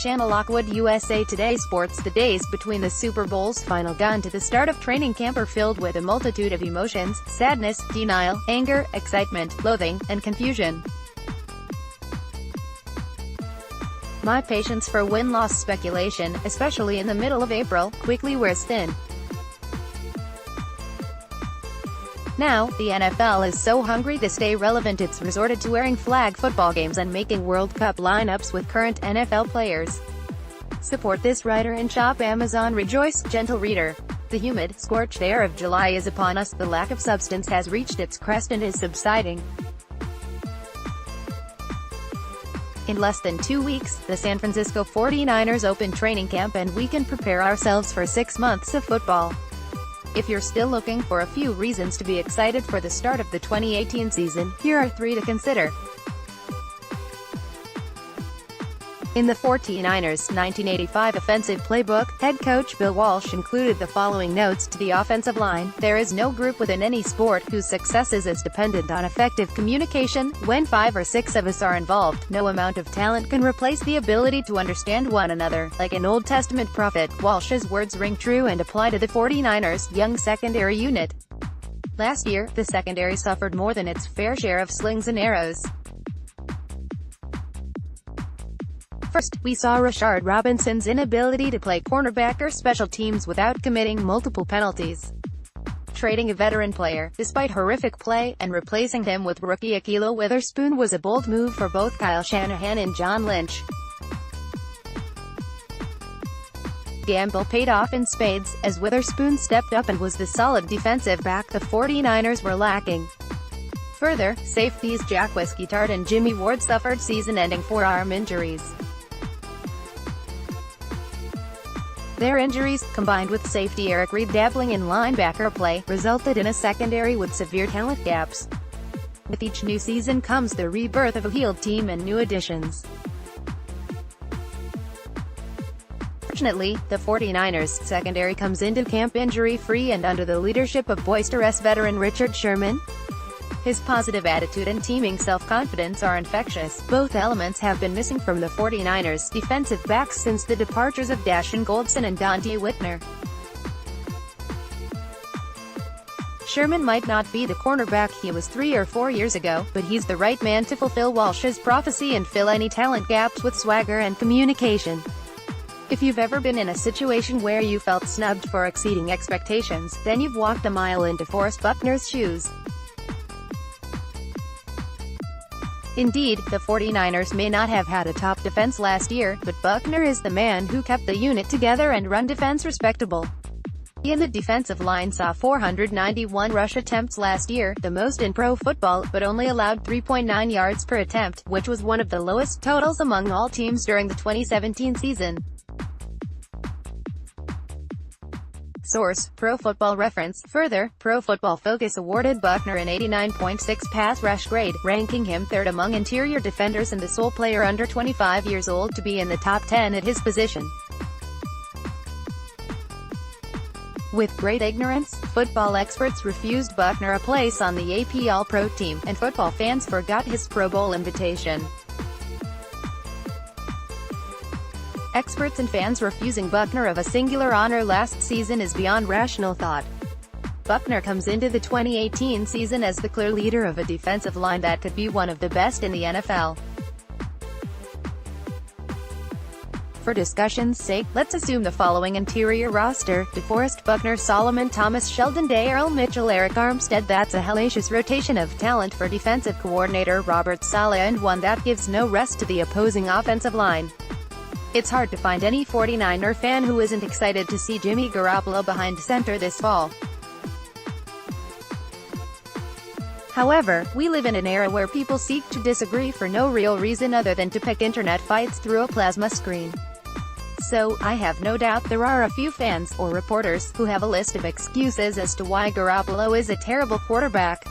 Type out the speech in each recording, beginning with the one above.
Channel Lockwood USA Today Sports. The days between the Super Bowl's final gun to the start of training camp are filled with a multitude of emotions: sadness, denial, anger, excitement, loathing, and confusion. My patience for win-loss speculation, especially in the middle of April, quickly wears thin. Now, the NFL is so hungry to stay relevant it's resorted to wearing flag football games and making World Cup lineups with current NFL players. Support this writer and shop Amazon. Rejoice, gentle reader. The humid, scorched air of July is upon us. The lack of substance has reached its crest and is subsiding. In less than 2 weeks, the San Francisco 49ers open training camp and we can prepare ourselves for 6 months of football. If you're still looking for a few reasons to be excited for the start of the 2018 season, here are 3 to consider. In the 49ers' 1985 offensive playbook, head coach Bill Walsh included the following notes to the offensive line: "There is no group within any sport whose success is as dependent on effective communication. When 5 or 6 of us are involved, no amount of talent can replace the ability to understand one another." Like an Old Testament prophet, Walsh's words ring true and apply to the 49ers' young secondary unit. Last year, the secondary suffered more than its fair share of slings and arrows. First, we saw Rashard Robinson's inability to play cornerback or special teams without committing multiple penalties. Trading a veteran player, despite horrific play, and replacing him with rookie Ahkello Witherspoon was a bold move for both Kyle Shanahan and John Lynch. Gamble paid off in spades, as Witherspoon stepped up and was the solid defensive back the 49ers were lacking. Further, safeties Jaquiski Tartt and Jimmy Ward suffered season-ending forearm injuries. Their injuries, combined with safety Eric Reid dabbling in linebacker play, resulted in a secondary with severe talent gaps. With each new season comes the rebirth of a healed team and new additions. Fortunately, the 49ers' secondary comes into camp injury-free and under the leadership of boisterous veteran Richard Sherman. His positive attitude and teeming self-confidence are infectious. Both elements have been missing from the 49ers' defensive backs since the departures of Dashon Goldson and Dante Whitner. Sherman might not be the cornerback he was 3 or 4 years ago, but he's the right man to fulfill Walsh's prophecy and fill any talent gaps with swagger and communication. If you've ever been in a situation where you felt snubbed for exceeding expectations, then you've walked a mile in DeForest Buckner's shoes. Indeed, the 49ers may not have had a top defense last year, but Buckner is the man who kept the unit together and run defense respectable. He and the defensive line saw 491 rush attempts last year, the most in pro football, but only allowed 3.9 yards per attempt, which was one of the lowest totals among all teams during the 2017 season. Source: Pro Football Reference. Further, Pro Football Focus awarded Buckner an 89.6 pass rush grade, ranking him 3rd among interior defenders and the sole player under 25 years old to be in the top 10 at his position. With great ignorance, football experts refused Buckner a place on the AP All-Pro team, and football fans forgot his Pro Bowl invitation. Experts and fans refusing Buckner of a singular honor last season is beyond rational thought. Buckner comes into the 2018 season as the clear leader of a defensive line that could be one of the best in the NFL. For discussion's sake, let's assume the following interior roster: DeForest Buckner, Solomon Thomas, Sheldon Day, Earl Mitchell, Eric Armstead. That's a hellacious rotation of talent for defensive coordinator Robert Saleh, and one that gives no rest to the opposing offensive line. It's hard to find any 49er fan who isn't excited to see Jimmy Garoppolo behind center this fall. However, we live in an era where people seek to disagree for no real reason other than to pick internet fights through a plasma screen. So, I have no doubt there are a few fans, or reporters, who have a list of excuses as to why Garoppolo is a terrible quarterback.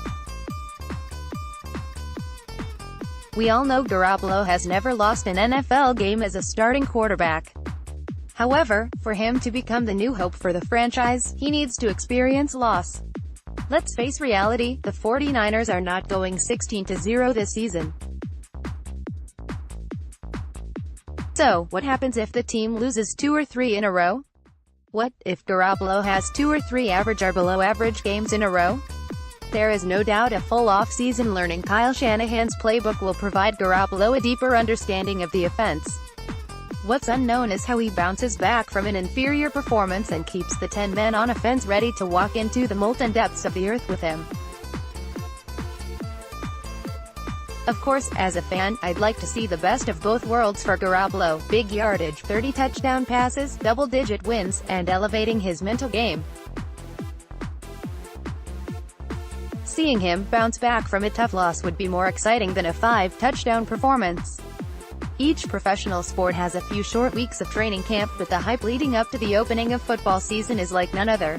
We all know Garoppolo has never lost an NFL game as a starting quarterback. However, for him to become the new hope for the franchise, he needs to experience loss. Let's face reality, the 49ers are not going 16-0 this season. So, what happens if the team loses 2 or 3 in a row? What if Garoppolo has 2 or 3 average or below average games in a row? There is no doubt a full off-season learning Kyle Shanahan's playbook will provide Garoppolo a deeper understanding of the offense. What's unknown is how he bounces back from an inferior performance and keeps the 10 men on offense ready to walk into the molten depths of the earth with him. Of course, as a fan, I'd like to see the best of both worlds for Garoppolo: big yardage, 30 touchdown passes, double-digit wins, and elevating his mental game. Seeing him bounce back from a tough loss would be more exciting than a 5-touchdown performance. Each professional sport has a few short weeks of training camp, but the hype leading up to the opening of football season is like none other.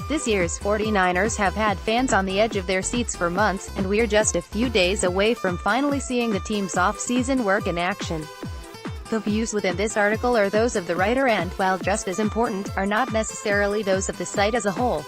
This year's 49ers have had fans on the edge of their seats for months, and we're just a few days away from finally seeing the team's off-season work in action. The views within this article are those of the writer and, while just as important, are not necessarily those of the site as a whole.